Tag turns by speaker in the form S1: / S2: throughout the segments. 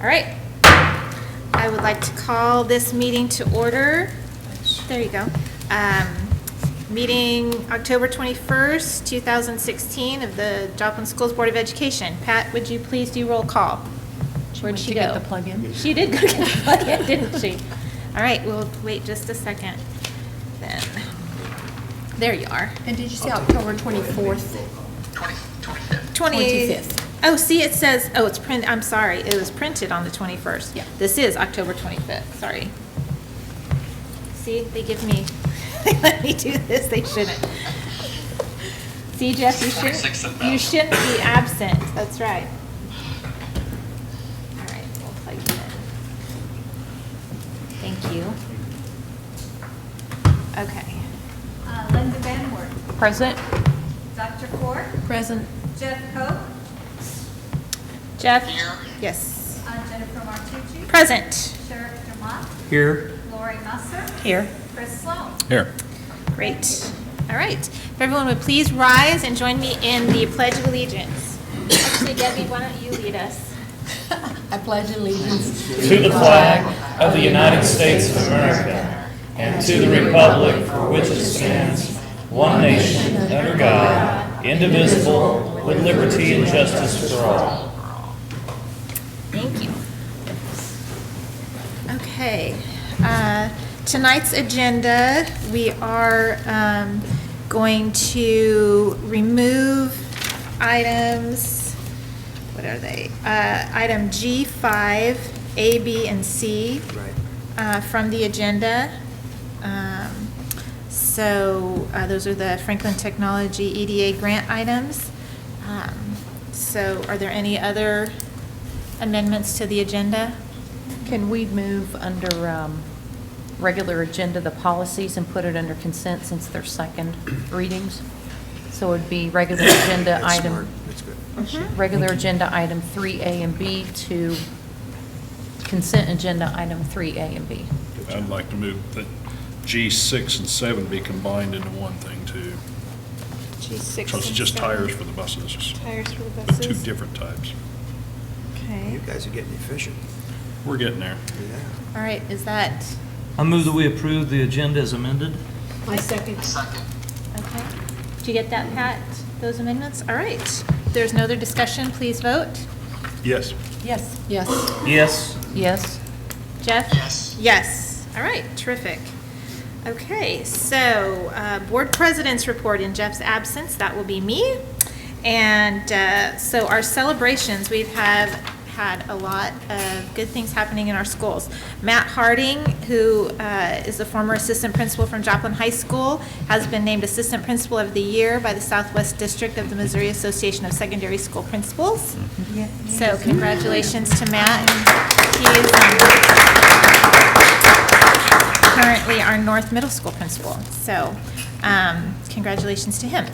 S1: All right. I would like to call this meeting to order. There you go. Meeting October 21st, 2016 of the Joplin Schools Board of Education. Pat, would you please do roll call? Where'd she go?
S2: Get the plug-in?
S1: She did go get the plug-in, didn't she? All right, we'll wait just a second. Then, there you are.
S2: And did you say October 24th?
S1: 25th. Oh, see, it says, oh, it's print, I'm sorry, it was printed on the 21st.
S2: Yeah.
S1: This is October 25th, sorry. See, they give me, they let me do this, they shouldn't. See, Jeff, you shouldn't be absent, that's right. All right, we'll plug you in. Thank you. Okay.
S3: Linda Van Wert.
S2: Present.
S3: Dr. Ford.
S2: Present.
S3: Jeff Cope.
S1: Jeff?
S4: Here.
S1: Yes.
S3: Jennifer Martucci.
S1: Present.
S3: Sheriff Dermott.
S4: Here.
S3: Lori Musser.
S1: Here.
S3: Chris Sloan.
S4: Here.
S1: Great. All right. If everyone would please rise and join me in the Pledge of Allegiance. Actually, Debbie, why don't you lead us?
S2: I pledge allegiance
S5: to the flag of the United States of America and to the republic for which it stands, one nation, under God, indivisible, with liberty and justice for all.
S1: Thank you. Okay. Tonight's agenda, we are going to remove items, what are they? Item G5, A, B, and C from the agenda. So those are the Franklin Technology EDA grant items. So are there any other amendments to the agenda?
S2: Can we move under regular agenda the policies and put it under consent since they're second readings? So it would be regular agenda item.
S4: That's good.
S2: Regular agenda item 3A and B to consent agenda item 3A and B.
S6: I'd like to move that G6 and 7 be combined into one thing too.
S1: G6
S6: So it's
S1: and
S6: just
S1: 7.
S6: tires for the buses,
S1: Tires for the
S6: but
S1: buses.
S6: two different types.
S1: Okay.
S4: You guys are getting efficient.
S6: We're getting there.
S4: Yeah.
S1: All right, is that,
S5: I move that we approve the agenda as amended.
S2: My second.
S1: okay. Did you get that, Pat, those amendments? All right. If there's no other discussion, please vote.
S6: Yes.
S2: Yes. Yes.
S5: Yes.
S2: Yes.
S1: Jeff?
S4: Yes.
S1: Yes. All right, terrific. Okay, so board president's report in Jeff's absence, that will be me. And so our celebrations, we've had a lot of good things happening in our schools. Matt Harding, who is the former assistant principal from Joplin High School, has been named Assistant Principal of the Year by the Southwest District of the Missouri Association of Secondary School Principals. So congratulations to Matt. He is currently our North Middle School principal. So congratulations to him.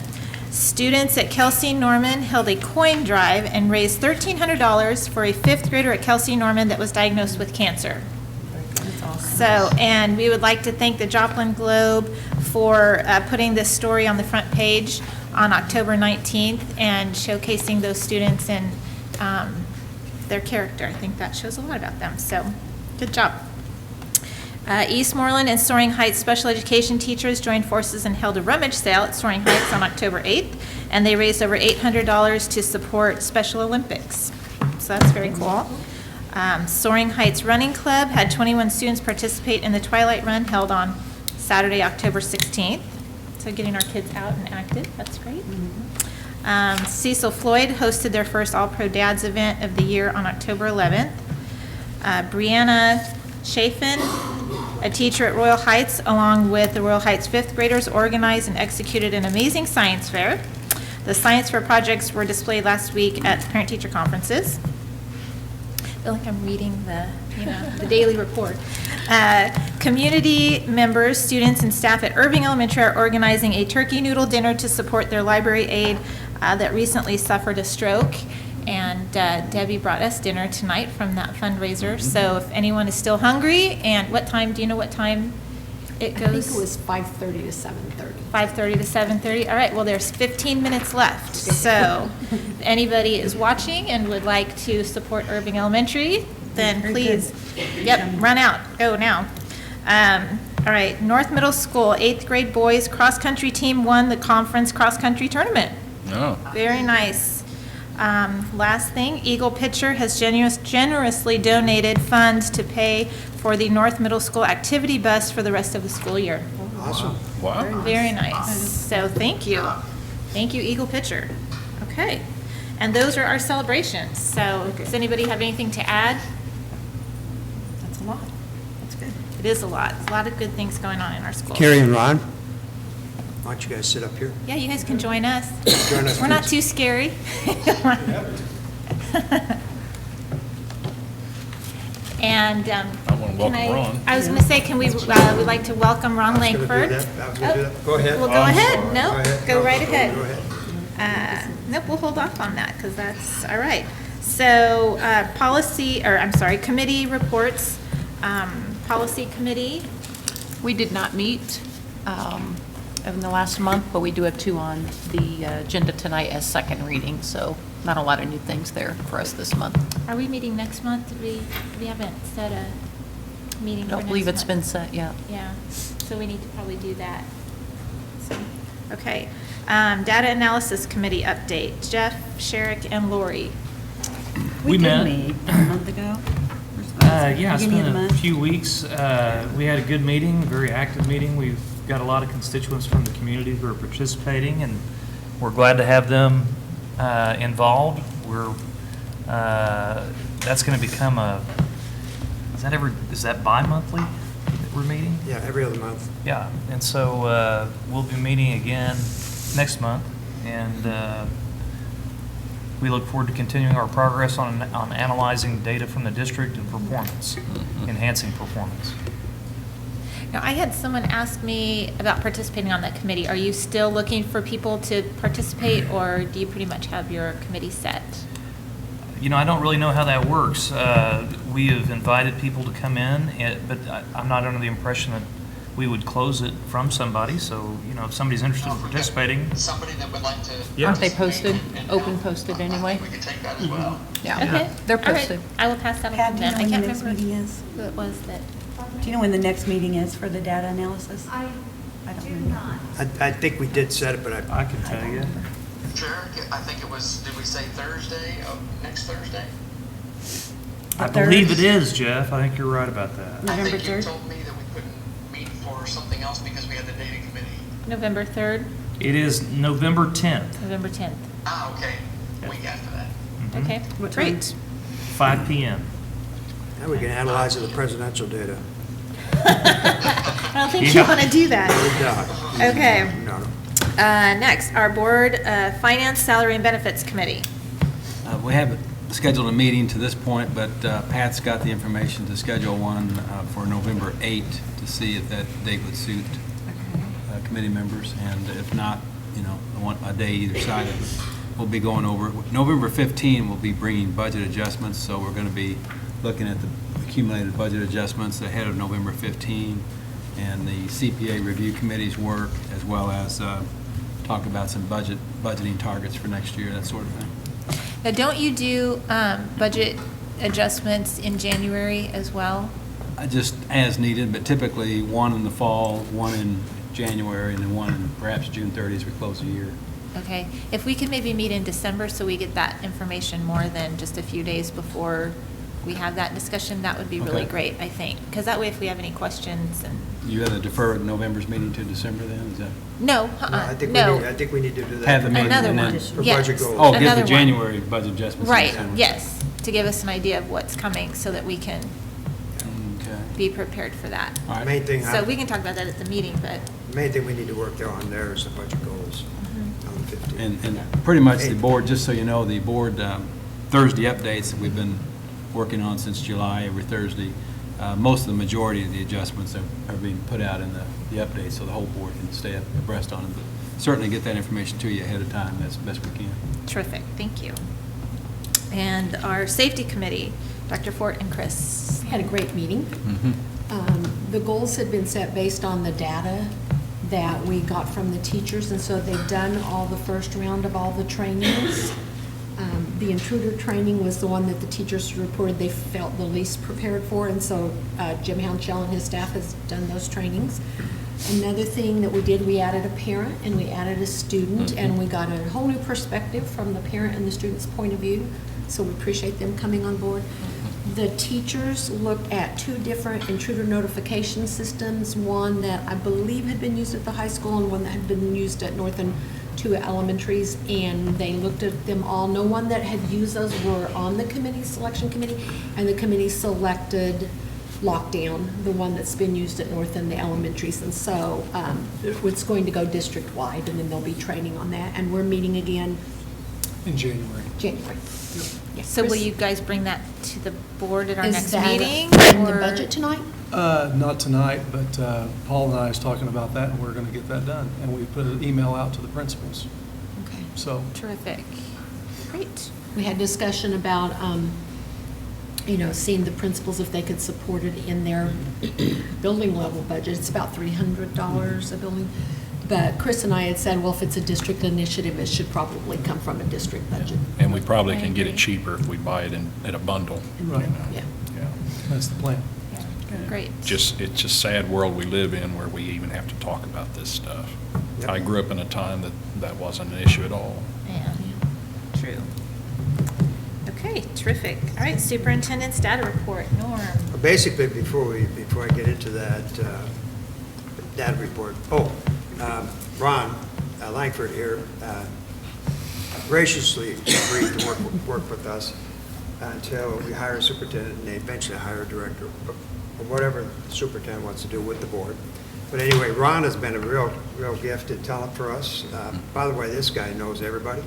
S1: Students at Kelsey Norman held a coin drive and raised $1,300 for a fifth grader at Kelsey Norman that was diagnosed with cancer.
S2: That's awesome.
S1: So, and we would like to thank the Joplin Globe for putting this story on the front page on October 19th and showcasing those students and their character. I think that shows a lot about them. So, good job. Eastmoreland and Soaring Heights special education teachers joined forces and held a rummage sale at Soaring Heights on October 8th, and they raised over $800 to support Special Olympics. So that's very cool. Soaring Heights Running Club had 21 students participate in the Twilight Run held on Saturday, October 16th. So getting our kids out and active, that's great. Cecil Floyd hosted their first All-Pro Dads event of the year on October 11th. Brianna Chafin, a teacher at Royal Heights, along with the Royal Heights fifth graders, organized and executed an amazing science fair. The science fair projects were displayed last week at parent-teacher conferences. I feel like I'm reading the daily report. Community members, students, and staff at Irving Elementary are organizing a turkey noodle dinner to support their library aide that recently suffered a stroke. And Debbie brought us dinner tonight from that fundraiser. So if anyone is still hungry, and what time, do you know what time it goes?
S2: I think it was 5:30 to 7:30.
S1: 5:30 to 7:30. All right, well, there's 15 minutes left. So if anybody is watching and would like to support Irving Elementary, then
S7: Very
S1: please,
S7: good.
S1: yep, run out, go now. All right, North Middle School, 8th grade boys cross-country team won the conference cross-country tournament.
S6: No.
S1: Very nice. Last thing, Eagle Pitcher has generously donated funds to pay for the North Middle School activity bus for the rest of the school year.
S4: Awesome.
S6: Wow.
S1: Very nice. So thank you. Thank you, Eagle Pitcher. Okay. And those are our celebrations. So does anybody have anything to add?
S7: That's a lot. That's good.
S1: It is a lot. There's a lot of good things going on in our school.
S4: Carrie and Ron, why don't you guys sit up here?
S1: Yeah, you guys can join us.
S4: Join us,
S1: We're not
S4: please.
S1: too scary. And
S6: I wanna welcome Ron.
S1: I was going to say, can we'd like to welcome Ron
S4: I was gonna do
S1: Langford.
S4: that. I was gonna do that. Go ahead.
S1: Well, go
S6: I'm
S1: ahead.
S6: sorry.
S1: No,
S4: ahead.
S1: go right
S4: Go
S1: ahead.
S4: ahead.
S1: Nope, we'll hold off on that because that's, all right. So committee reports. Policy committee.
S2: We did not meet in the last month, but we do have 2 on the agenda tonight as second reading, so not a lot of new things there for us this month.
S1: Are we meeting next month? We haven't set a meeting
S2: I
S1: for
S2: don't
S1: next
S2: believe it's
S1: month.
S2: been set yet.
S1: Yeah, so we need to probably do that. So, okay. Data analysis committee update. Jeff, Sherrick, and Lori.
S5: We
S7: did
S5: met.
S7: meet a month ago.
S5: Yeah, it's
S7: Beginning
S5: been
S7: of the
S5: a
S7: month.
S5: few weeks. We had a good meeting, a very active meeting. We've got a lot of constituents from the community who are participating, and we're glad to have them involved. That's going to become is that bi-monthly that we're meeting?
S4: Yeah, every other month.
S5: Yeah, and so we'll be meeting again next month, and we look forward to continuing our progress on analyzing data from the district and performance, enhancing performance.
S1: Now, I had someone ask me about participating on that committee. Are you still looking for people to participate, or do you pretty much have your committee set?
S5: You know, I don't really know how that works. We have invited people to come in, but I'm not under the impression that we would close it from somebody. So, you know, if somebody's interested in participating.
S8: Somebody that would like to.
S5: Yeah.
S2: Aren't they posted,
S8: and
S2: open posted anyway?
S8: I think we could take that as well.
S2: Yeah,
S1: Okay.
S2: they're
S1: All right.
S2: posted.
S1: I will pass that on
S7: Pat,
S1: to
S7: do you
S1: them.
S7: know
S1: I
S7: when the
S1: can't
S7: next
S1: remember
S7: meeting is?
S1: who it was that.
S7: Do you know when the next meeting is for the data analysis?
S3: I
S7: I don't
S3: do
S7: remember.
S3: not.
S4: I think we did set it, but
S5: I can tell you.
S8: Sure, I think it was, did we say Thursday, next Thursday?
S5: I
S7: The
S5: believe
S7: third?
S5: it is, Jeff. I think you're right about that.
S8: I
S7: November
S8: think you
S7: 3rd?
S8: told me that we couldn't meet for something else because we had the data committee.
S1: November 3rd,
S5: It is November 10th,
S1: November 10th.
S8: Ah, okay, week after that.
S1: Okay,
S7: What time?
S1: great.
S5: 5 p.m.
S4: now we can analyze the presidential data.
S1: I don't think you
S5: Yeah.
S1: want to do that.
S4: No,
S1: Okay.
S4: no.
S1: Next, our board finance, salary, and benefits committee.
S9: We haven't scheduled a meeting to this point, but Pat's got the information to schedule one for November 8th to see if that date would suit committee members, and if not, you know, a day either side of it. We'll be going over it. November 15, we'll be bringing budget adjustments, so we're going to be looking at the accumulated budget adjustments ahead of November 15, and the CPA review committee's work, as well as talk about some budgeting targets for next year, that sort of thing.
S1: Now, don't you do budget adjustments in January as well?
S9: Just as needed, but typically one in the fall, one in January, and then one in perhaps June 30 as we close the year.
S1: Okay, if we could maybe meet in December so we get that information more than just a few days before we have that discussion, that would be really
S9: Okay.
S1: great, I think. Because that way, if we have any questions and,
S9: You rather defer November's meeting to December then, is that?
S1: no,
S4: No, I think we need to do that.
S9: Have the meeting
S1: Another
S9: and then-
S1: one,
S4: For
S1: yes.
S4: budget goals.
S9: Oh, get
S1: Another
S9: the
S1: one.
S9: January budget adjustments. in
S1: Right,
S9: December.
S1: yes, to give us an idea of what's coming so that we can
S9: Okay.
S1: be prepared for that.
S9: All right.
S4: Main thing,
S1: So we can talk about that at the meeting, but,
S4: main thing we need to work on there is the budget goals on the 15th.
S9: And pretty much the board, just so you know, the board Thursday updates that we've been working on since July, every Thursday, most of the majority of the adjustments are being put out in the updates, so the whole board can stay abreast on them. But certainly get that information to you ahead of time as best we can.
S1: terrific, thank you. And our safety committee, Dr. Fort and Chris.
S10: Had a great meeting. The goals had been set based on the data that we got from the teachers, and so they've done all the first round of all the trainings. the intruder training was the one that the teachers reported they felt the least prepared for, and so Jim Hounshell and his staff has done those trainings. Another thing that we did, we added a parent and we added a student, and we got a whole new perspective from the parent and the student's point of view, so we appreciate them coming on board. The teachers looked at 2 different intruder notification systems, one that I believe had been used at the high school and one that had been used at North and 2 elementaries, and they looked at them all. No one that had used those were on the committee, selection committee, and the committee selected Lockdown, the one that's been used at North and the elementaries, and so it's going to go district-wide, and then there'll be training on that, and we're meeting again
S11: In January.
S10: January. Yes.
S1: So will
S10: Chris,
S1: you guys bring that to the board at our
S10: is
S1: next
S10: that
S1: meeting?
S10: in the
S1: or-
S10: budget tonight?
S11: Not tonight, but Paul and I is talking about that, and we're going to get that done. And we put an email out to the principals,
S1: Okay,
S11: so.
S1: terrific. Great.
S10: We had discussion about, seeing the principals if they could support it in their building level budget. It's about $300 a building. But Chris and I had said, well, if it's a district initiative, it should probably come from a district budget.
S6: And we probably
S1: I
S6: can get
S1: agree.
S6: it cheaper if we buy it in a bundle.
S11: Right.
S10: Yeah.
S6: Yeah.
S11: That's the plan.
S1: Great.
S6: It's a sad world we live in where we even have to talk about this stuff.
S4: Yep.
S6: I grew up in a time that wasn't an issue at all.
S1: Yeah, true. Okay, terrific. All right, superintendent's data report. Norm.
S4: Basically, before I get into that data report, Ron Langford here graciously agreed to work with us until we hire a superintendent and they eventually hire a director, or whatever the superintendent wants to do with the board. But anyway, Ron has been a real gift and talent for us. By the way, this guy knows everybody.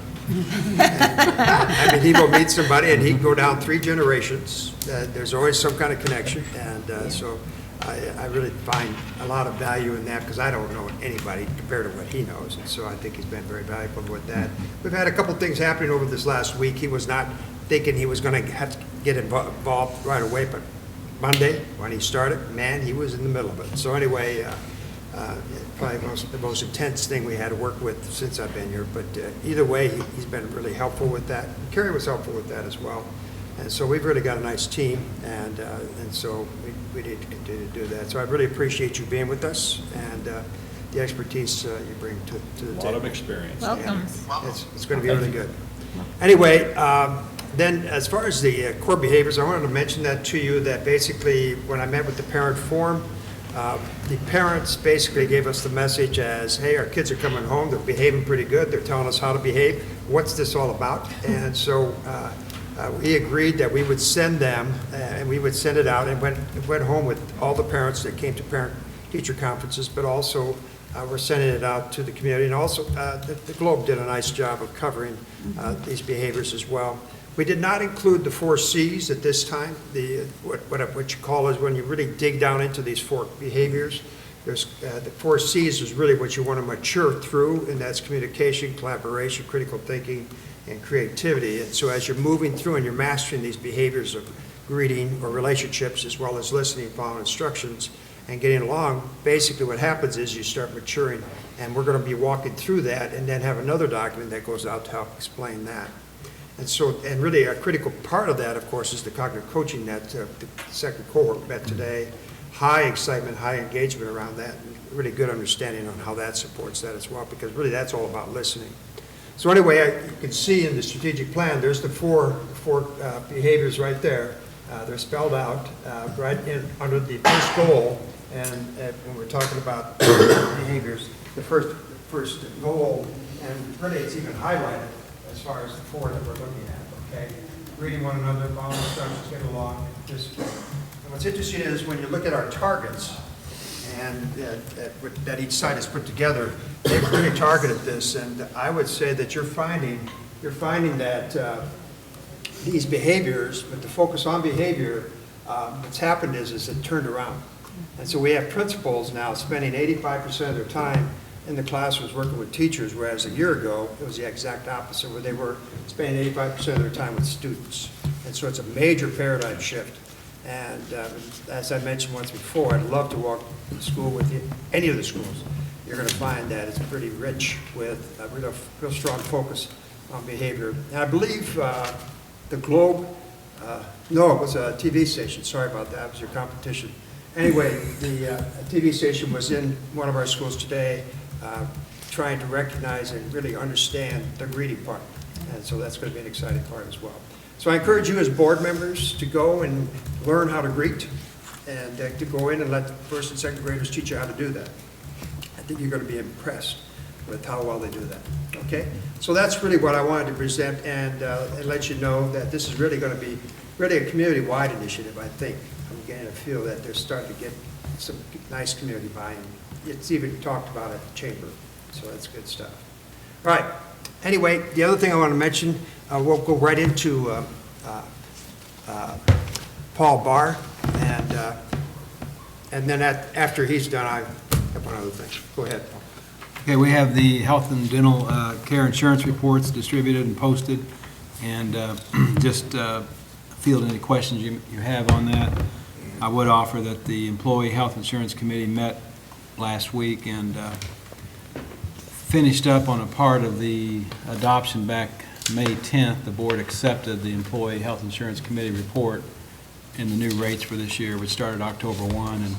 S4: I mean, he will meet somebody and he can go down 3 generations. There's always some kind of connection, and so I really find a lot of value in that because I don't know anybody compared to what he knows, and so I think he's been very valuable with that. We've had a couple things happening over this last week. He was not thinking he was going to have to get involved right away, but Monday, when he started, man, he was in the middle of it. So anyway, probably the most intense thing we had to work with since I've been here. But either way, he's been really helpful with that. Carrie was helpful with that as well. And so we've really got a nice team, and so we need to continue to do that. So I really appreciate you being with us and the expertise you bring to the table.
S6: A lot of experience.
S1: Welcome.
S4: It's going to be really good. Anyway, then as far as the core behaviors, I wanted to mention that to you, that basically when I met with the parent forum, the parents basically gave us the message as, hey, our kids are coming home, they're behaving pretty good, they're telling us how to behave, what's this all about? And so we agreed that we would send them, and we would send it out, and went home with all the parents that came to parent-teacher conferences, but also we're sending it out to the community, and also the Globe did a nice job of covering these behaviors as well. We did not include the 4 C's at this time. What you call is when you really dig down into these 4 behaviors. There's the 4 C's is really what you want to mature through, and that's communication, collaboration, critical thinking, and creativity. And so as you're moving through and you're mastering these behaviors of greeting or relationships, as well as listening, following instructions, and getting along, basically what happens is you start maturing, and we're going to be walking through that and then have another document that goes out to help explain that. And so, and really a critical part of that, of course, is the cognitive coaching that the second cohort met today. High excitement, high engagement around that, and really good understanding on how that supports that as well, because really that's all about listening. So anyway, you can see in the strategic plan, there's the four behaviors right there. They're spelled out right in under the first goal, and when we're talking about behaviors, the first goal, and really it's even highlighted as far as the 4 that we're looking at, okay? Reading one another, following instructions, get along. And what's interesting is when you look at our targets, and that each side is put together, they've really targeted this, and I would say that you're finding that these behaviors, with the focus on behavior, what's happened is it turned around. And so we have principals now spending 85% of their time in the classrooms working with teachers, whereas a year ago, it was the exact opposite, where they were spending 85% of their time with students. And so it's a major paradigm shift. And as I mentioned once before, I'd love to walk to school with you, any of the schools. You're going to find that it's pretty rich with a real strong focus on behavior. And I believe the Globe, no, it was a TV station, sorry about that, it was your competition. Anyway, the TV station was in one of our schools today, trying to recognize and really understand the greeting part. And so that's going to be an exciting part as well. So I encourage you as board members to go and learn how to greet and to go in and let the first and second graders teach you how to do that. I think you're going to be impressed with how well they do that. Okay? So that's really what I wanted to present and let you know that this is really going to be really a community-wide initiative, I think. I'm getting a feel that they're starting to get some nice community buy-in. It's even talked about at the chamber, so that's good stuff. All right. Anyway, the other thing I want to mention, we'll go right into Paul Barr, and then after he's done, I have one other thing. Go ahead, Paul.
S9: Okay, we have the health and dental care insurance reports distributed and posted, and just field any questions you have on that. I would offer that the Employee Health Insurance Committee met last week and finished up on a part of the adoption back May 10th. The board accepted the Employee Health Insurance Committee report in the new rates for this year, which started October 1,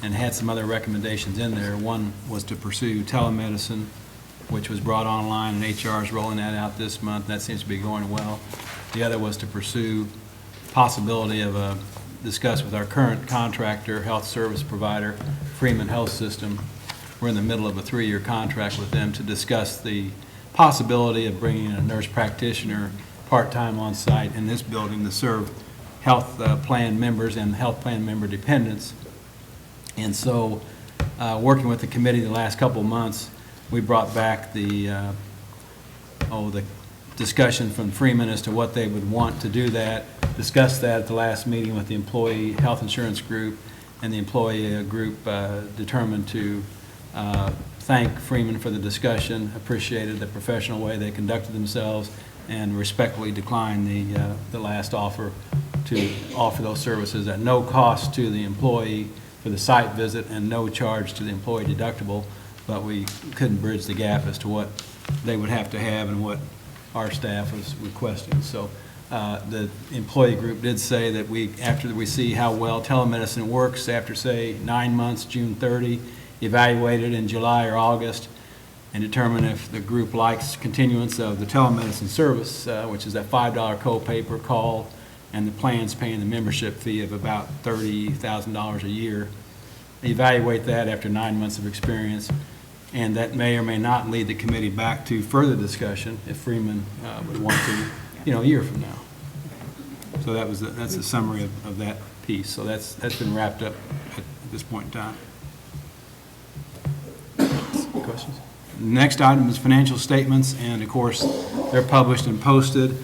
S9: and had some other recommendations in there. One was to pursue telemedicine, which was brought online, and HR is rolling that out this month. That seems to be going well. The other was to pursue possibility of discuss with our current contractor, health service provider, Freeman Health System. We're in the middle of a 3-year contract with them to discuss the possibility of bringing a nurse practitioner part-time on site in this building to serve health plan members and health plan member dependents. And so, working with the committee the last couple of months, we brought back the discussion from Freeman as to what they would want to do that, discussed that at the last meeting with the employee health insurance group, and the employee group determined to thank Freeman for the discussion, appreciated the professional way they conducted themselves, and respectfully declined the last offer to offer those services at no cost to the employee for the site visit and no charge to the employee deductible, but we couldn't bridge the gap as to what they would have to have and what our staff was requesting. So the employee group did say that after we see how well telemedicine works, after say 9 months, June 30, evaluate it in July or August, and determine if the group likes continuance of the telemedicine service, which is that $5 copay per call, and the plan's paying the membership fee of about $30,000 a year. Evaluate that after 9 months of experience, and that may or may not lead the committee back to further discussion if Freeman would want to, a year from now. So that's a summary of that piece. So that's been wrapped up at this point in time. Questions? Next item is financial statements, and of course, they're published and posted.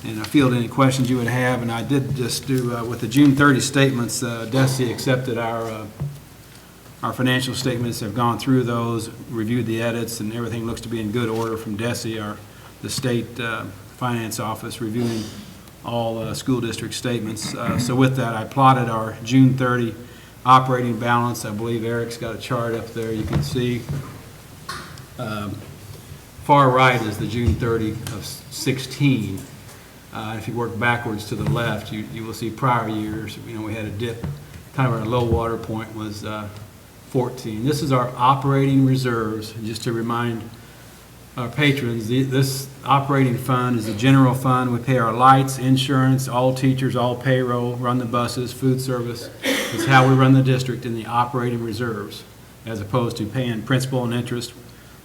S9: And I field any questions you would have, and I did just do, with the June 30 statements, DESI accepted our financial statements, have gone through those, reviewed the edits, and everything looks to be in good order from DESI, the state finance office, reviewing all school district statements. So with that, I plotted our June 30 operating balance. I believe Eric's got a chart up there you can see. Far right is the June 30 of 16. If you work backwards to the left, you will see prior years. We had a dip. Kind of our low water point was 14. This is our operating reserves. Just to remind our patrons, this operating fund is a general fund. We pay our lights, insurance, all teachers, all payroll, run the buses, food service. It's how we run the district in the operating reserves, as opposed to paying principal and interest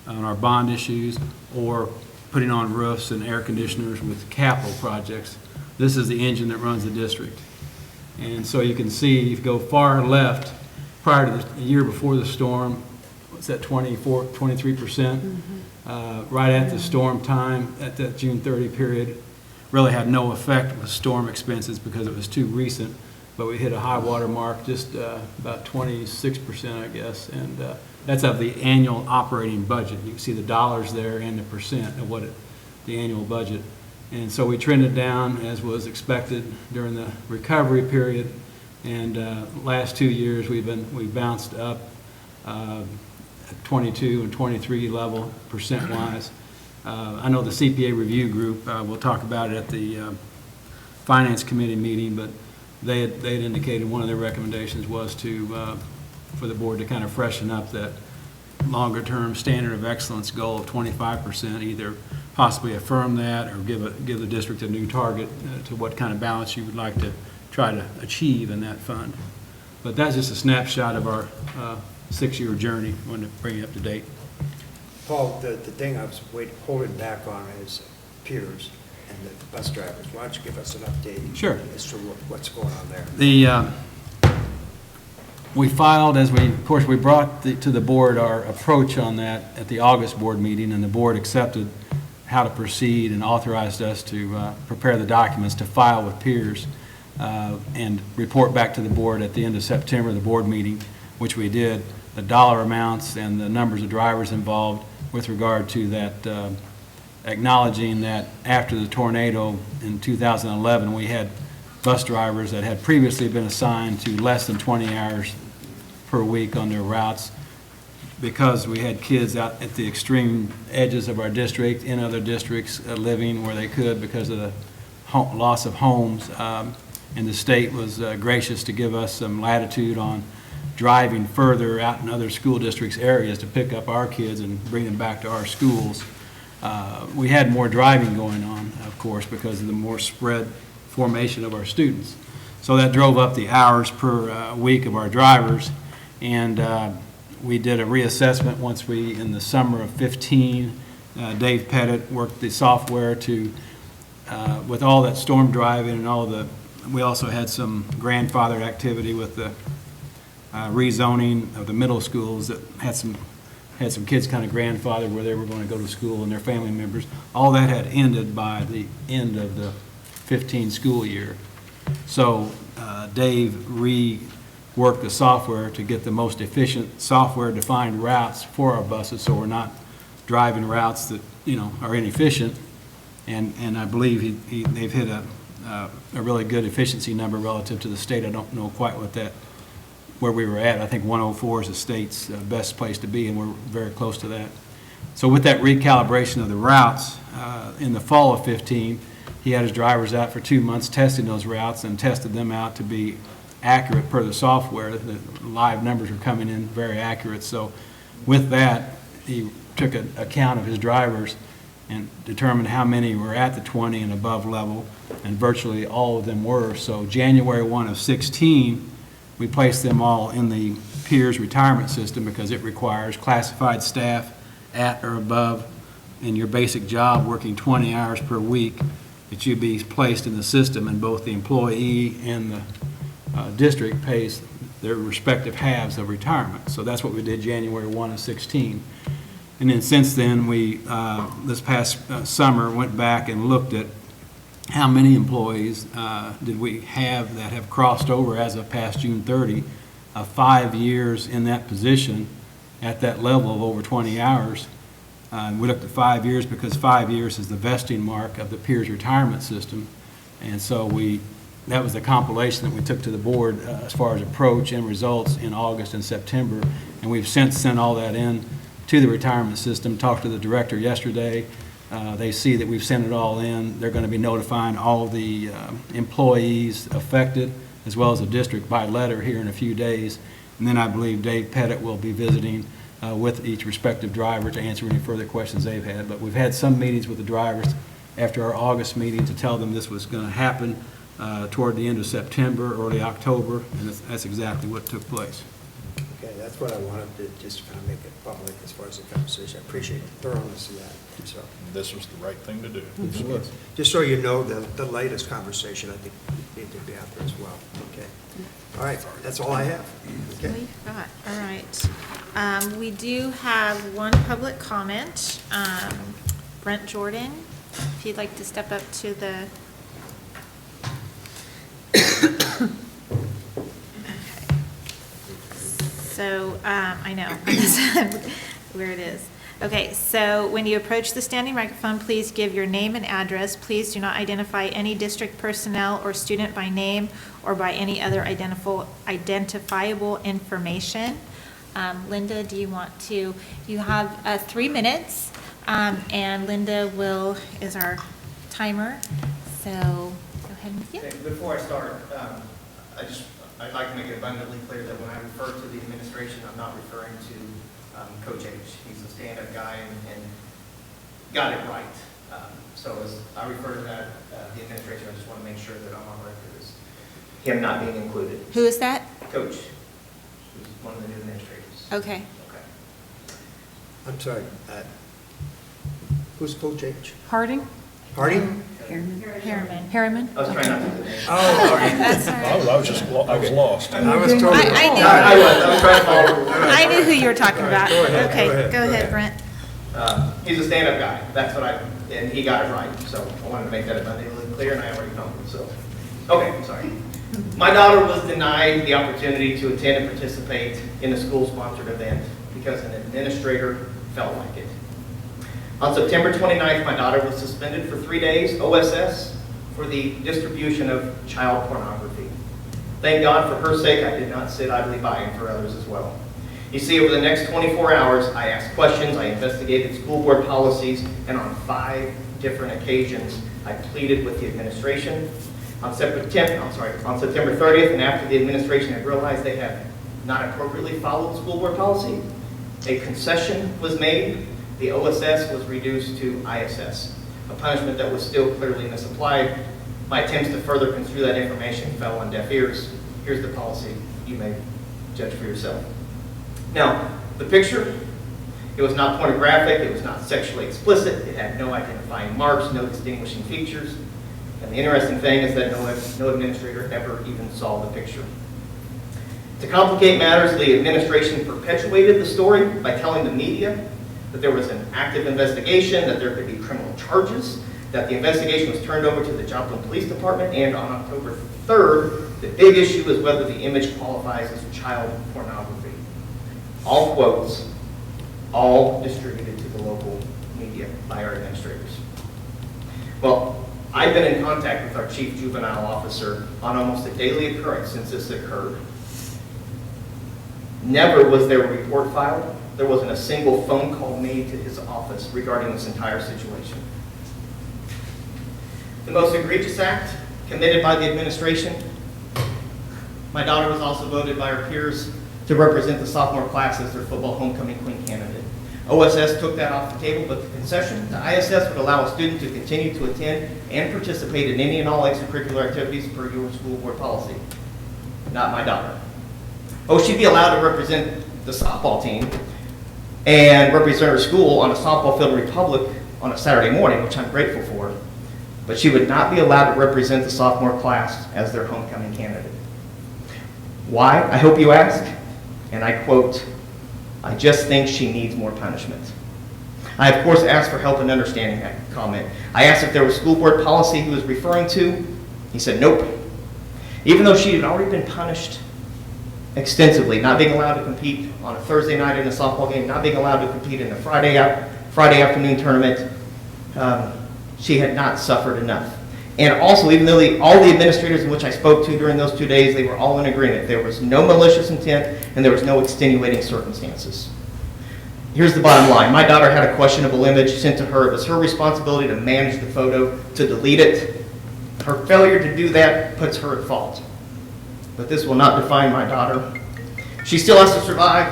S9: on our bond issues or putting on roofs and air conditioners with capital projects. This is the engine that runs the district. And so you can see, if you go far left, prior to the year before the storm, what's that, 23%? Right at the storm time, at that June 30 period, really had no effect with storm expenses because it was too recent, but we hit a high water mark, just about 26%, I guess, and that's of the annual operating budget. You can see the dollars there and the percent of the annual budget. And so we trended down as was expected during the recovery period. And last 2 years we've bounced up at 22 and 23 level percent-wise. I know the CPA review group, we'll talk about it at the Finance Committee meeting, but they had indicated one of their recommendations was to, for the board to kind of freshen up that longer-term standard of excellence goal of 25%, either possibly affirm that or give the district a new target to what kind of balance you would like to try to achieve in that fund. But that's just a snapshot of our 6-year journey. I wanted to bring you up to date.
S4: Paul, the thing I was holding back on is peers and the bus drivers. Why don't you give us an update?
S9: Sure.
S4: As to what's going on there?
S9: We filed, of course, we brought to the board our approach on that at the August board meeting, and the board accepted how to proceed and authorized us to prepare the documents to file with peers and report back to the board at the end of September, the board meeting, which we did, the dollar amounts and the numbers of drivers involved with regard to that, acknowledging that after the tornado in 2011, we had bus drivers that had previously been assigned to less than 20 hours per week on their routes because we had kids out at the extreme edges of our district, in other districts, living where they could because of the loss of homes. And the state was gracious to give us some latitude on driving further out in other school districts areas to pick up our kids and bring them back to our schools. We had more driving going on, of course, because of the more spread formation of our students. So that drove up the hours per week of our drivers, and we did a reassessment once in the summer of 15, Dave Pettit worked the software to, with all that storm driving and we also had some grandfathered activity with the rezoning of the middle schools that had some kids kind of grandfathered where they were going to go to school and their family members. All that had ended by the end of the 15 school year. So Dave reworked the software to get the most efficient software-defined routes for our buses, so we're not driving routes that are inefficient. And I believe they've hit a really good efficiency number relative to the state. I don't know quite where we were at. I think 104 is the state's best place to be, and we're very close to that. So with that recalibration of the routes, in the fall of 15, he had his drivers out for 2 months testing those routes and tested them out to be accurate per the software. The live numbers were coming in very accurate. So with that, he took an account of his drivers and determined how many were at the 20 and above level, and virtually all of them were. So January 1 of 16, we placed them all in the peers retirement system because it requires classified staff at or above in your basic job working 20 hours per week that you be placed in the system, and both the employee and the district pays their respective halves of retirement. So that's what we did January 1 of 16. And then since then, we, this past summer, went back and looked at how many employees did we have that have crossed over as of past June 30, 5 years in that position at that level of over 20 hours. We looked at 5 years because 5 years is the vesting mark of the peers retirement system. And so that was the compilation that we took to the board as far as approach and results in August and September. And we've since sent all that in to the retirement system, talked to the director yesterday. They see that we've sent it all in. They're going to be notifying all the employees affected as well as the district by letter here in a few days. And then I believe Dave Pettit will be visiting with each respective driver to answer any further questions they've had. But we've had some meetings with the drivers after our August meeting to tell them this was going to happen toward the end of September, early October, and that's exactly what took place.
S4: Okay, that's what I wanted to just kind of make it public as far as the conversation. I appreciate the thoroughness of that. So
S6: This was the right thing to do.
S4: just so you know, the latest conversation, I think, need to be out there as well. Okay. All right, that's all I have. Okay.
S1: We've got, all right. We do have one public comment. Brent Jordan, if you'd like to step up to the. So, I know, where it is. Okay, so when you approach the standing microphone, please give your name and address. Please do not identify any district personnel or student by name or by any other identifiable information. Linda, do you want to, you have 3 minutes, and Linda is our timer, so go ahead with you.
S12: Okay, before I start, I'd like to make it abundantly clear that when I refer to the administration, I'm not referring to Coach H. He's a stand-up guy and got it right. So as I refer to that, the administration, I just want to make sure that I'm on record as him not being included.
S1: Who is that?
S12: Coach, who's one of the new administrators.
S1: Okay.
S12: Okay.
S4: I'm sorry. Who's Coach H?
S2: Harding?
S4: Harding?
S2: Harriman?
S12: I was trying not to.
S4: Oh, all right.
S1: That's all right.
S6: I was lost.
S4: I was told.
S1: I
S12: I was trying to follow.
S1: I knew who you were talking about.
S4: Go ahead,
S1: Okay,
S4: go ahead.
S1: Brent.
S12: He's a stand-up guy. That's what and he got it right. So I wanted to make that abundantly clear, and I already found it. So, okay, I'm sorry. My daughter was denied the opportunity to attend and participate in a school-sponsored event because an administrator felt like it. On September 29th, my daughter was suspended for 3 days, OSS, for the distribution of child pornography. Thank God for her sake, I did not sit idly by and for others as well. You see, over the next 24 hours, I asked questions, I investigated school board policies, and on 5 different occasions, I pleaded with the administration. On September 30th, and after the administration had realized they had not appropriately followed school board policy, a concession was made. The OSS was reduced to ISS, a punishment that was still clearly misapplied. My attempts to further construe that information fell on deaf ears. Here's the policy. You may judge for yourself. Now, the picture, it was not pornographic, it was not sexually explicit, it had no identifying marks, no distinguishing features. And the interesting thing is that no administrator ever even saw the picture. To complicate matters, the administration perpetuated the story by telling the media that there was an active investigation, that there could be criminal charges, that the investigation was turned over to the Joplin Police Department, and on October 3rd, the big issue is whether the image qualifies as child pornography. All quotes, all distributed to the local media by our administrators. Well, I've been in contact with our chief juvenile officer on almost a daily occurrence since this occurred. Never was there a report filed. There wasn't a single phone call made to his office regarding this entire situation. The most egregious act committed by the administration, my daughter was also voted by her peers to represent the sophomore class as their football homecoming queen candidate. OSS took that off the table, but the concession to ISS would allow a student to continue to attend and participate in any and all extracurricular activities per your school board policy. Not my daughter. Oh, she'd be allowed to represent the softball team and represent her school on a softball field in Republic on a Saturday morning, which I'm grateful for, but she would not be allowed to represent the sophomore class as their homecoming candidate. Why, I hope you ask, and I quote, "I just think she needs more punishment." I, of course, asked for help in understanding that comment. I asked if there was school board policy he was referring to. He said, nope. Even though she had already been punished extensively, not being allowed to compete on a Thursday night in a softball game, not being allowed to compete in a Friday afternoon tournament, she had not suffered enough. And also, even though all the administrators in which I spoke to during those 2 days, they were all in agreement. There was no malicious intent and there was no extenuating circumstances. Here's the bottom line. My daughter had a questionable image sent to her. It was her responsibility to manage the photo, to delete it. Her failure to do that puts her at fault. But this will not define my daughter. She still has to survive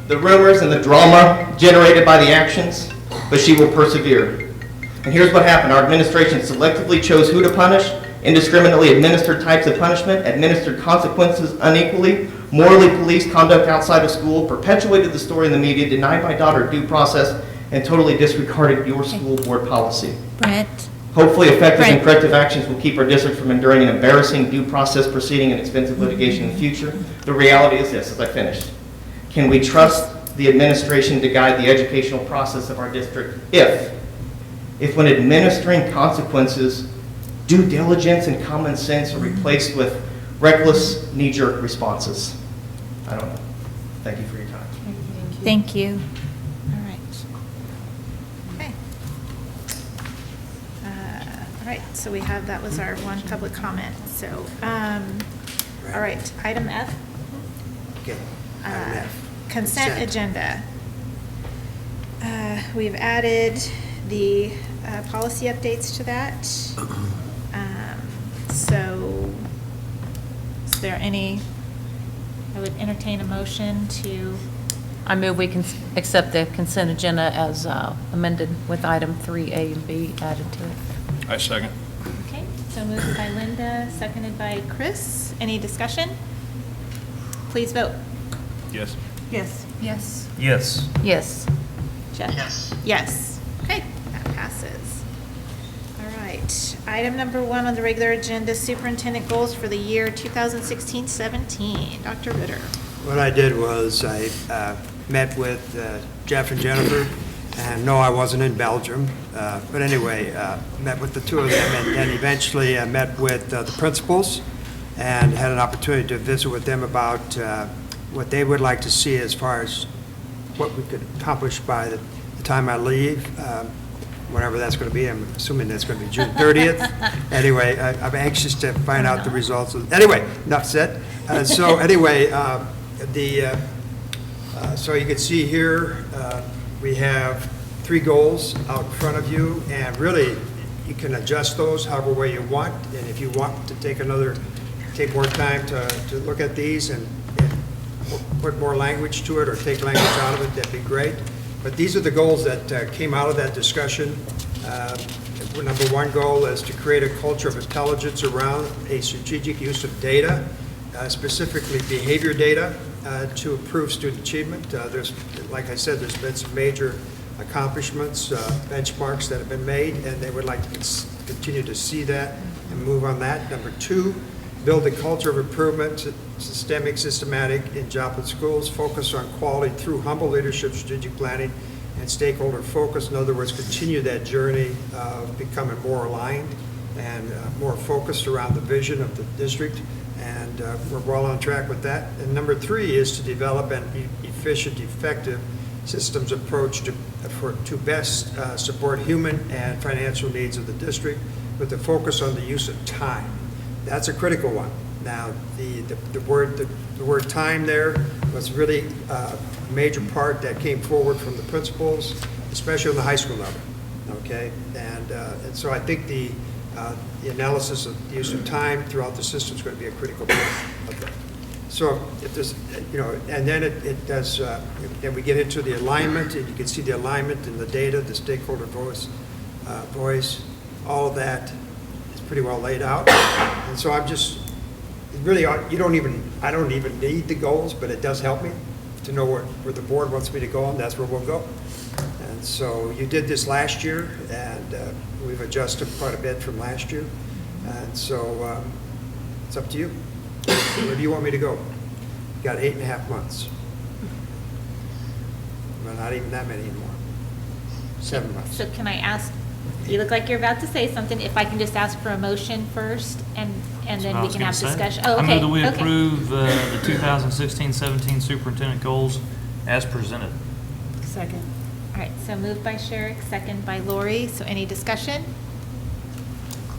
S12: the rumors and the drama generated by the actions, but she will persevere. And here's what happened. Our administration selectively chose who to punish, indiscriminately administered types of punishment, administered consequences unequally, morally policed conduct outside of school, perpetuated the story in the media, denied my daughter due process, and totally disregarded your school board policy.
S1: Brent.
S12: Hopefully effective and
S1: Brent.
S12: corrective actions will keep our district from enduring an embarrassing due process proceeding and expensive litigation in the future. The reality is this, as I finish. Can we trust the administration to guide the educational process of our district if when administering consequences, due diligence and common sense are replaced with reckless, knee-jerk responses? I don't know. Thank you for your time.
S1: Thank you. All right. Okay. All right, so that was our one public comment. So, all right, item F.
S4: Okay. Item F.
S1: Consent agenda. We've added the policy updates to that. So is there any, I would entertain a motion to,
S2: I move we can accept the consent agenda as amended with item 3A and B added to it.
S6: I second.
S1: okay, so moved by Linda, seconded by Chris. Any discussion? Please vote.
S6: Yes.
S7: Yes.
S1: Yes.
S5: Yes.
S2: Yes.
S1: Jeff?
S8: Yes.
S1: Yes. Okay, that passes. All right. Item number 1 on the regular agenda, superintendent goals for the year 2016-17. Dr. Ritter.
S4: What I did was I met with Jeff and Jennifer, and no, I wasn't in Belgium, but anyway, met with the two of them, and eventually met with the principals and had an opportunity to visit with them about what they would like to see as far as what we could accomplish by the time I leave, whenever that's going to be. I'm assuming that's going to be June 30th. Anyway, I'm anxious to find out the results. Anyway, enough said. So anyway, so you can see here, we have 3 goals out in front of you, and really, you can adjust those however way you want. And if you want to take more time to look at these and put more language to it or take language out of it, that'd be great. But these are the goals that came out of that discussion. Number 1 goal is to create a culture of intelligence around a strategic use of data, specifically behavior data, to improve student achievement. Like I said, there's been some major accomplishments, benchmarks that have been made, and they would like to continue to see that and move on that. Number 2, build a culture of improvement, systematic in Joplin schools, focus on quality through humble leadership, strategic planning, and stakeholder focus. In other words, continue that journey of becoming more aligned and more focused around the vision of the district, and we're well on track with that. And number 3 is to develop an efficient, effective systems approach to best support human and financial needs of the district with a focus on the use of time. That's a critical one. Now, the word time there was really a major part that came forward from the principals, especially on the high school level, okay? And so I think the analysis of the use of time throughout the system is going to be a critical part of that. So if there's, and then it does, then we get into the alignment, and you can see the alignment in the data, the stakeholder voice, all of that is pretty well laid out. And so I'm just, really, I don't even need the goals, but it does help me to know where the board wants me to go, and that's where we'll go. And so you did this last year, and we've adjusted quite a bit from last year. And so it's up to you. Where do you want me to go? You got 8.5 months. Well, not even that many anymore. 7 months.
S1: So can I ask, you look like you're about to say something, if I can just ask for a motion first, and then we can have discussion? Oh,
S5: I
S1: okay.
S5: move that we
S1: okay.
S5: approve the 2016-17 superintendent goals as presented.
S7: Second.
S1: All right, so moved by Sherrick, second by Lori. So any discussion?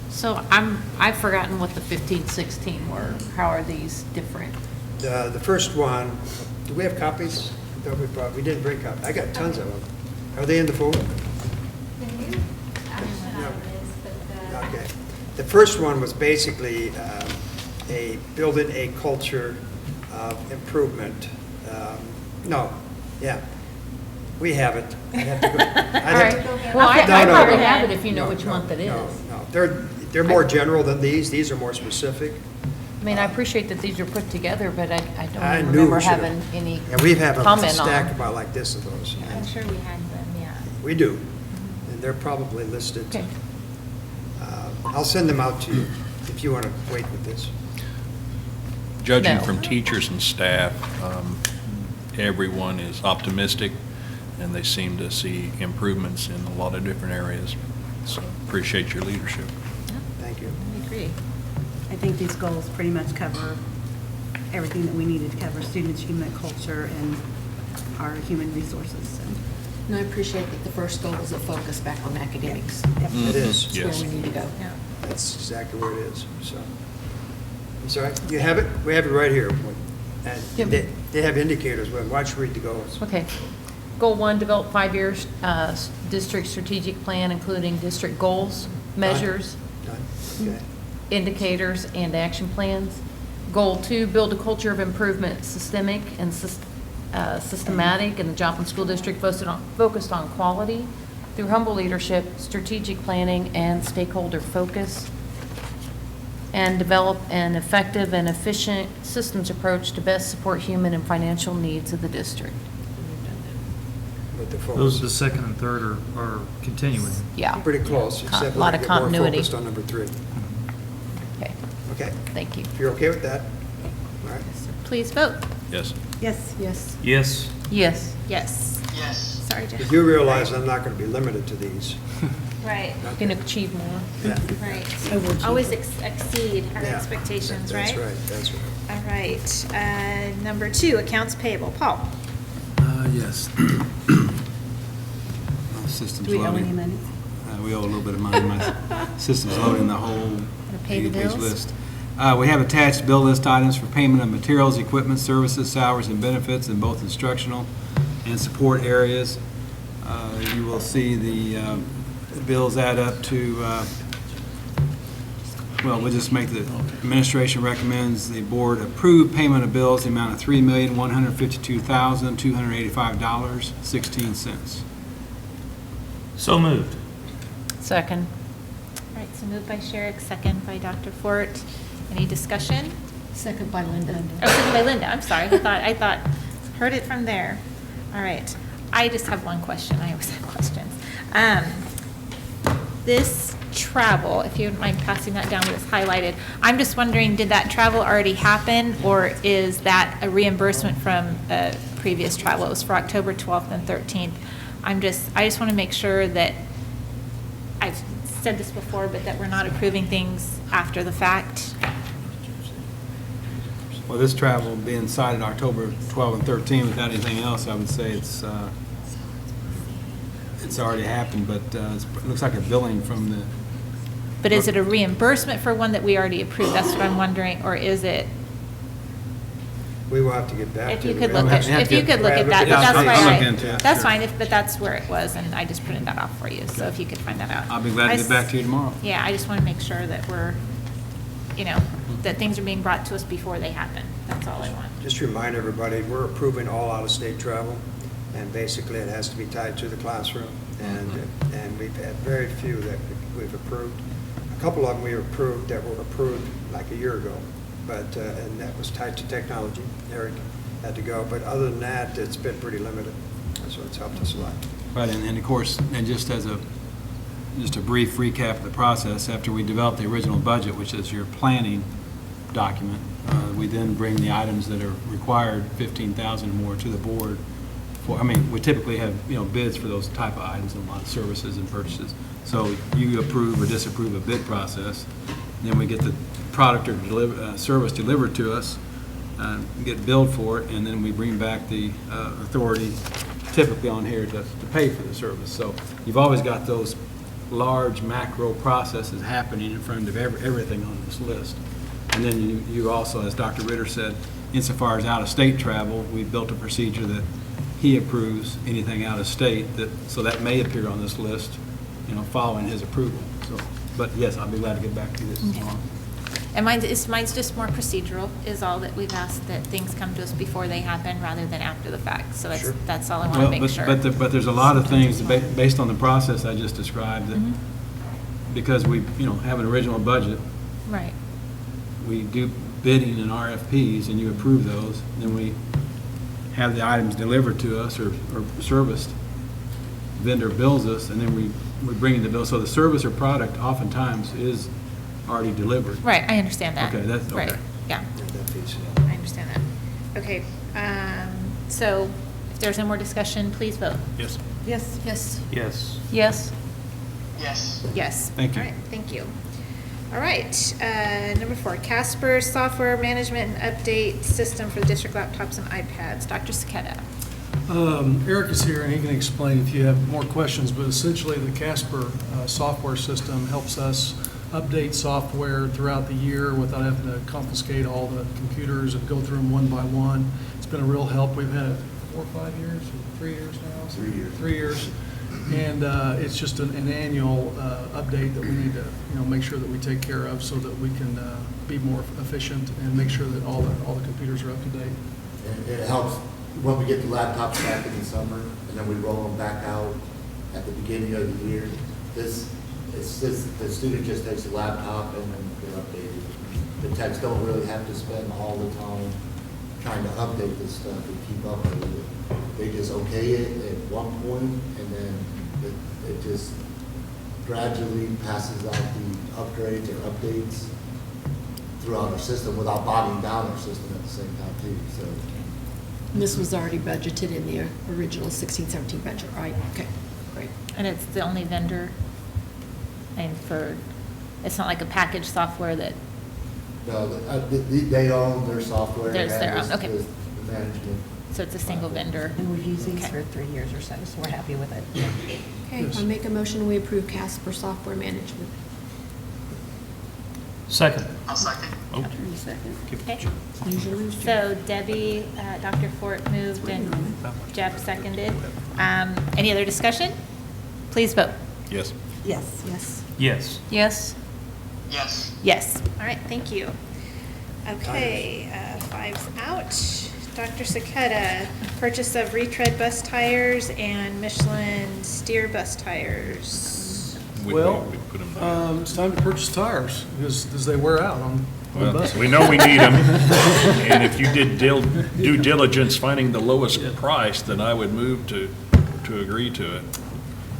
S2: So I've forgotten what the 15, 16 were. How are these different?
S4: The first one, do we have copies? That we didn't bring copies. I got tons of them. Are they in the folder?
S3: The new, I don't know how it is, but
S4: Okay. The first one was basically building a culture of improvement. We have it. I'd have to go.
S2: All right. Well, I probably have it if you know which month it is.
S4: No, they're more general than these. These are more specific.
S2: I mean, I appreciate that these are put together, but I
S4: I
S2: don't
S4: knew
S2: remember
S4: we should've-
S2: having any
S4: Yeah, we have a
S2: comment on
S4: stack
S2: them.
S4: about like this of those.
S1: I'm sure we had them, yeah.
S4: We do, and they're probably listed.
S2: Okay.
S4: I'll send them out to you if you want to wait with this.
S6: Judging
S2: No.
S6: from teachers and staff, everyone is optimistic, and they seem to see improvements in a lot of different areas. So appreciate your leadership.
S4: Thank you.
S1: I agree.
S7: I think these goals pretty much cover everything that we needed to cover, student achievement, culture, and our human resources. So,
S10: And I appreciate that the first goal is a focus back on academics.
S4: It is.
S10: That's
S6: Yes.
S10: where we need to go.
S1: Yeah.
S4: That's exactly where it is, so. I'm sorry, you have it? We have it right here. And they have indicators, why don't you read the goals?
S2: Okay. Goal 1, develop 5-year district strategic plan, including district goals, measures,
S4: Done? Okay.
S2: indicators, and action plans. Goal 2, build a culture of improvement, systemic and systematic in the Joplin School District, focused on quality through humble leadership, strategic planning, and stakeholder focus. And develop an effective and efficient systems approach to best support human and financial needs of the district.
S4: With the
S5: Those,
S4: focus.
S5: the second and third are continuing.
S2: Yeah.
S4: Pretty close, except
S2: A
S4: we're
S2: lot
S4: going
S2: of
S4: to get more
S2: continuity.
S4: focused on number 3.
S2: Okay,
S4: Okay,
S2: thank you.
S4: if you're okay with that, all right.
S1: Please vote.
S6: Yes.
S7: Yes.
S2: Yes.
S5: Yes.
S2: Yes.
S1: Yes.
S8: Yes.
S1: Sorry, Jeff.
S4: You do realize I'm not going to be limited to these.
S1: Right,
S2: You can achieve more.
S4: Yeah.
S1: right. Always exceed our
S4: Yeah,
S1: expectations, right?
S4: That's right.
S1: All right. Number 2, accounts payable. Paul?
S9: Yes. Systems
S7: Do we owe
S9: loading.
S7: any money?
S9: We owe a little bit of money. My system's loading the whole
S1: pay the
S9: 80-page
S1: bills?
S9: list. We have attached bill list items for payment of materials, equipment, services, salaries, and benefits in both instructional and support areas. You will see the bills add up to, well, we'll just make the administration recommends the board approve payment of bills in the amount of $3,152,285.16.
S5: So moved.
S2: Second.
S1: All right, so moved by Sherrick, second by Dr. Fort. Any discussion?
S10: Second by Linda.
S1: Oh, second by Linda, I'm sorry. I thought, heard it from there. All right. I just have one question. I always have questions. This travel, if you wouldn't mind passing that down, it's highlighted. I'm just wondering, did that travel already happen, or is that a reimbursement from previous travel? It was for October 12th and 13th. I just want to make sure that, I've said this before, but that we're not approving things after the fact.
S9: Well, this travel being cited October 12 and 13 without anything else, I would say it's already happened, but it looks like a billing from the...
S1: But is it a reimbursement for one that we already approved? That's what I'm wondering, or is it?
S4: We will have to get back
S1: If
S4: to
S1: you
S4: it.
S1: could
S4: We
S1: look
S4: have
S1: at, if you could look at that,
S9: Yeah,
S1: but that's
S9: I'll
S1: why
S9: look into it,
S1: that's
S9: sure.
S1: fine, but that's where it was, and I just printed that off for you, so if you could find that out.
S9: I'll be glad to get back to you tomorrow.
S1: Yeah, I just want to make sure that we're, that things are being brought to us before they happen. That's all I want.
S4: Just to remind everybody, we're approving all out-of-state travel, and basically it has to be tied to the classroom. And we've had very few that we've approved. A couple of them we approved that were approved like a year ago, but, and that was tied to technology. Eric had to go, but other than that, it's been pretty limited, so it's helped us a lot.
S9: Right, and of course, and just a brief recap of the process, after we developed the original budget, which is your planning document, we then bring the items that are required, 15,000 or more, to the board. We typically have, bids for those type of items and a lot of services and purchases. So you approve or disapprove a bid process, then we get the product or service delivered to us, get billed for it, and then we bring back the authority typically on here to pay for the service. So you've always got those large macro processes happening in front of everything on this list. And then you also, as Dr. Ritter said, insofar as out-of-state travel, we built a procedure that he approves anything out-of-state, so that may appear on this list, following his approval. So, but yes, I'll be glad to get back to you this tomorrow.
S1: And mine's just more procedural, is all that we've asked, that things come to us before they happen rather than after the fact. So
S4: Sure.
S1: that's all I want to make sure.
S9: But there's a lot of things based on the process I just described that, because we, have an original budget,
S1: Right.
S9: we do bidding and RFPs, and you approve those, then we have the items delivered to us or serviced. Vendor bills us, and then we bring in the bill. So the service or product oftentimes is already delivered.
S1: Right, I understand that.
S9: Okay, that's okay.
S1: Right, yeah,
S4: Yeah, that piece.
S1: I understand that. Okay, so if there's no more discussion, please vote.
S5: Yes.
S7: Yes.
S10: Yes.
S5: Yes.
S2: Yes.
S8: Yes.
S1: Yes.
S9: Thank you.
S1: All right, thank you. All right, number 4, Casper Software Management and Update System for the district laptops and iPads. Dr. Saketa.
S11: Eric is here, and he can explain if you have more questions, but essentially the Casper software system helps us update software throughout the year without having to confiscate all the computers and go through them one by one. It's been a real help. We've had it 4 or 5 years, or 3 years now?
S4: 3 years.
S11: 3 years. And it's just an annual update that we need to, make sure that we take care of so that we can be more efficient and make sure that all the computers are up to date.
S13: And it helps when we get the laptops back in the summer, and then we roll them back out at the beginning of the year. The student just takes the laptop and then they're updated. The techs don't really have to spend all the time trying to update this stuff and keep up with it. They just okay it at one point, and then it just gradually passes out the upgrades or updates throughout our system without bogging down our system at the same time too. So
S10: This was already budgeted in the original 16-17 budget, right? Okay, great.
S1: And it's the only vendor, and it's not like a packaged software that,
S13: no, they own their software.
S1: There's their
S13: and
S1: own, okay.
S13: the management.
S1: so it's a single vendor.
S7: And we've used these
S1: Okay.
S7: for 3 years or so, so we're happy with it.
S10: Okay, I make a motion, we approve Casper Software Management.
S5: Second.
S8: I'll second.
S5: Oh,
S1: Okay.
S10: Usually.
S1: So Debbie, Dr. Fort moved and Jeff seconded. Any other discussion? Please vote.
S6: Yes.
S7: Yes.
S10: Yes.
S5: yes.
S2: Yes?
S8: Yes.
S1: Yes. All right, thank you. Okay, 5's out. Dr. Saketa, purchase of retread bus tires and Michelin steer bus tires.
S11: Well,
S6: We put them there.
S11: it's time to purchase tires because they wear out on the
S6: Well,
S11: buses.
S5: We know we need them, and if you did due diligence finding the lowest price, then I would move to agree to it.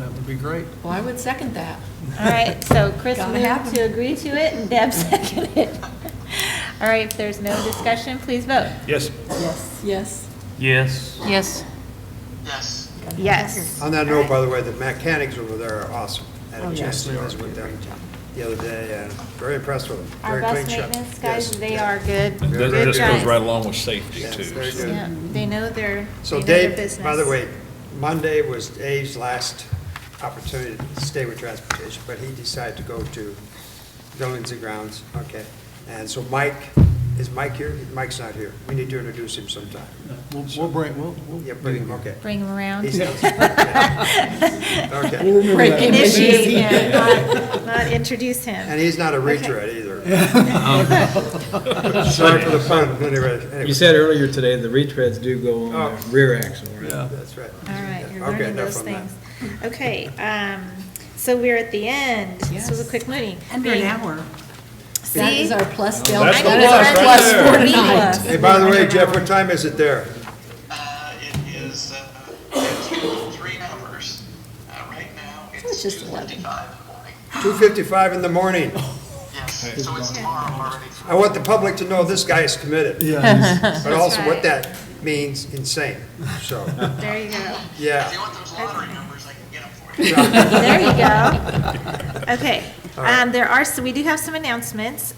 S11: That would be great.
S10: Well, I would second that.
S1: All right, so Chris
S10: Gotta have
S1: moved to agree to it and Deb seconded. All right, if there's no discussion, please vote.
S5: Yes.
S10: Yes.
S5: Yes.
S2: Yes.
S8: Yes.
S1: Yes.
S4: On that note, by the way, the mechanics over there are awesome. I had
S7: Oh,
S4: a chance to
S7: yes.
S4: visit with them the other day, and very impressed with them.
S1: Our
S4: Very
S1: bus
S4: clean shop.
S1: maintenance guys,
S4: Yes,
S1: they
S4: yeah.
S1: are good,
S6: That
S1: good
S6: just goes
S1: guys.
S6: right along with safety
S4: Yes,
S6: too.
S4: very good.
S1: Yeah, they know their
S4: So
S1: their
S4: Dave,
S1: business.
S4: by the way, Monday was Dave's last opportunity to stay with transportation, but he decided to go to Buildings and Grounds, okay. And so Mike, is Mike here? Mike's not here. We need to introduce him sometime.
S11: We'll
S4: Yeah, bring him, okay.
S1: Bring them around.
S4: He's- Okay.
S1: Initiate him, not introduce him.
S4: And he's not a retread either. Sorry for the pun, anyway.
S14: You said earlier today the retreads do go on
S4: Oh.
S14: the rear axle, right?
S11: Yeah.
S4: That's right.
S1: All right, you're
S4: Okay,
S1: learning
S4: enough
S1: those
S4: on that.
S1: things. Okay, so we're at the end. This was a quick meeting.
S7: Under an
S1: Being-
S7: hour.
S10: That
S1: See?
S10: is our plus bill.
S5: That's the
S10: That is
S5: plus
S10: our
S5: right
S10: plus
S5: there.
S10: for tonight.
S4: Hey, by the way, Jeff, what time is it there?
S8: It is 3 hours. Right now,
S10: It's
S8: it's
S10: just
S8: 2:55 in the morning.
S4: 2:55 in the morning.
S8: Yes, so it's tomorrow already.
S4: I want the public to know this guy is committed,
S11: Yeah.
S4: but also
S1: right.
S4: what that means, insane. So,
S1: There you go.
S4: yeah.
S8: If you want those lottery numbers, I can get them for you.
S1: There you go. Okay, so we do have some announcements.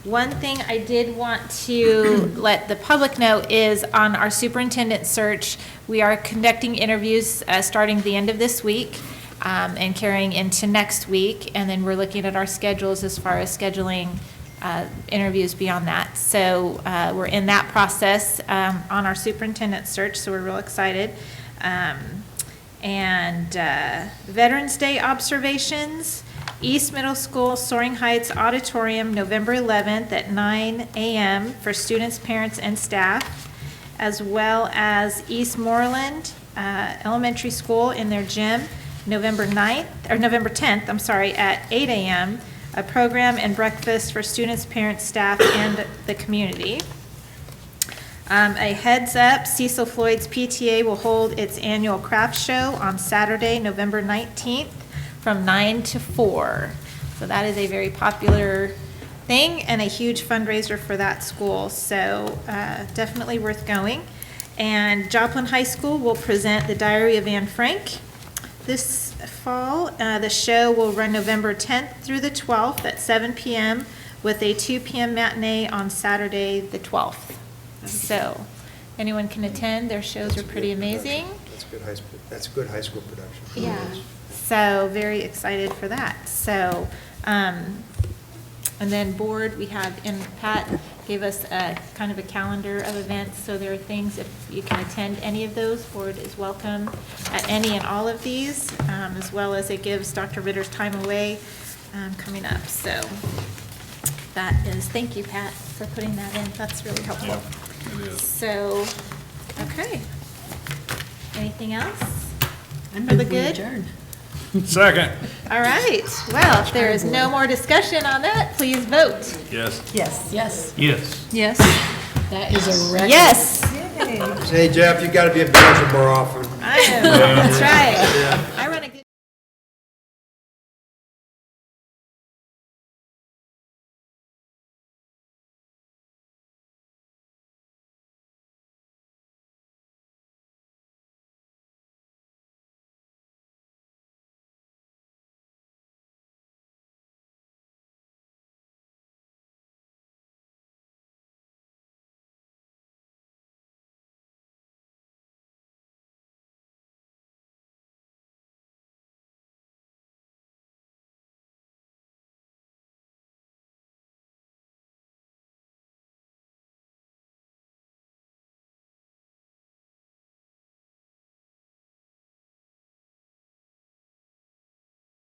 S1: One thing I did want to let the public know is on our superintendent search, we are conducting interviews starting the end of this week and carrying into next week, and then we're looking at our schedules as far as scheduling interviews beyond that. So we're in that process on our superintendent search, so we're real excited. And Veterans Day observations, East Middle School Soaring Heights Auditorium, November 11th at 9 a.m. for students, parents, and staff, as well as East Moreland Elementary School in their gym, November 10th, at 8 a.m., a program and breakfast for students, parents, staff, and the community. A heads up, Cecil Floyd's PTA will hold its annual craft show on Saturday, November 19th from 9 to 4. So that is a very popular thing and a huge fundraiser for that school. So definitely worth going. And Joplin High School will present The Diary of Anne Frank this fall. The show will run November 10th through the 12th at 7 p.m. with a 2 p.m. matinee on Saturday, the 12th. So, anyone can attend. Their shows are pretty amazing.
S4: That's good high school production.
S1: Yeah. So, very excited for that. So, and then board, we have, and Pat gave us a kind of a calendar of events, so there are things, if you can attend any of those, board is welcome at any and all of these, as well as it gives Dr. Ritter's time away coming up. So that is, thank you, Pat, for putting that in. That's really helpful.
S6: It is.
S1: So, okay. Anything else?
S10: I'm
S1: For the
S10: moving
S1: good?
S10: adjourned.
S5: Second.
S1: All right. Well, if there is no more discussion on that, please vote.
S6: Yes.
S10: Yes. Yes.
S5: Yes.
S2: Yes.
S10: That is a record.
S1: Yes.
S4: Say, Jeff, you gotta be at Belgium more often.
S1: I know. That's right.